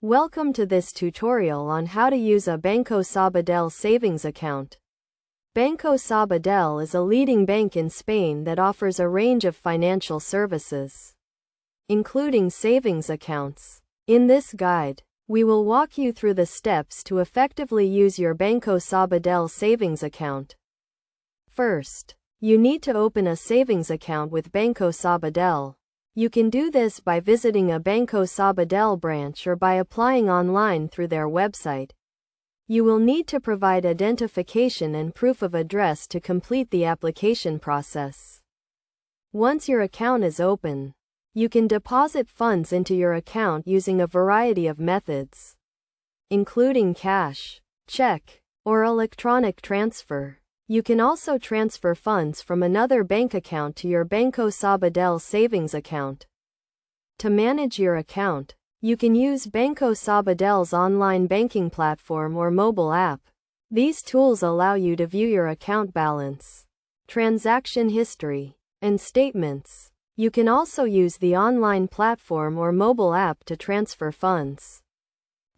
Welcome to this tutorial on how to use a Banco Sabadell savings account. Banco Sabadell is a leading bank in Spain that offers a range of financial services, including savings accounts. In this guide, we will walk you through the steps to effectively use your Banco Sabadell savings account. First, you need to open a savings account with Banco Sabadell. You can do this by visiting a Banco Sabadell branch or by applying online through their website. You will need to provide identification and proof of address to complete the application process. Once your account is open, you can deposit funds into your account using a variety of methods, including cash, check, or electronic transfer. You can also transfer funds from another bank account to your Banco Sabadell savings account. To manage your account, you can use Banco Sabadell's online banking platform or mobile app. These tools allow you to view your account balance, transaction history, and statements. You can also use the online platform or mobile app to transfer funds,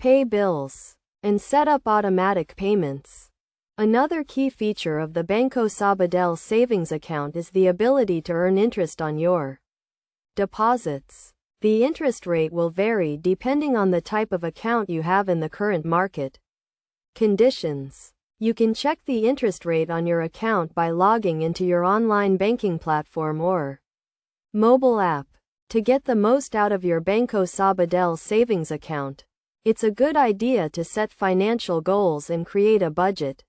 pay bills, and set up automatic payments. Another key feature of the Banco Sabadell savings account is the ability to earn interest on your deposits. The interest rate will vary depending on the type of account you have in the current market conditions. You can check the interest rate on your account by logging into your online banking platform or mobile app. To get the most out of your Banco Sabadell savings account, it's a good idea to set financial goals and create a budget.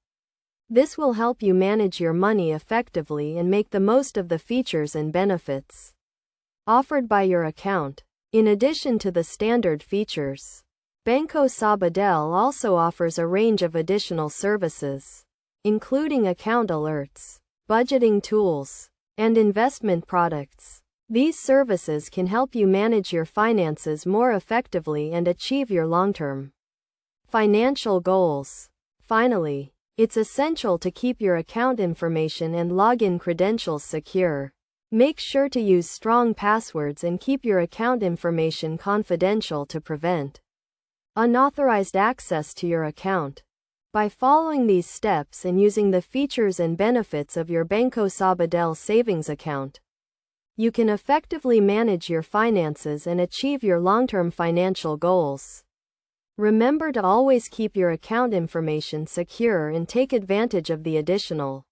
This will help you manage your money effectively and make the most of the features and benefits offered by your account. In addition to the standard features, Banco Sabadell also offers a range of additional services, including account alerts, budgeting tools, and investment products. These services can help you manage your finances more effectively and achieve your long-term financial goals. Finally, it's essential to keep your account information and login credentials secure. Make sure to use strong passwords and keep your account information confidential to prevent unauthorized access to your account. By following these steps and using the features and benefits of your Banco Sabadell savings account, you can effectively manage your finances and achieve your long-term financial goals. Remember to always keep your account information secure and take advantage of the additional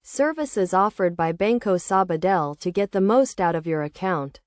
services offered by Banco Sabadell to get the most out of your account.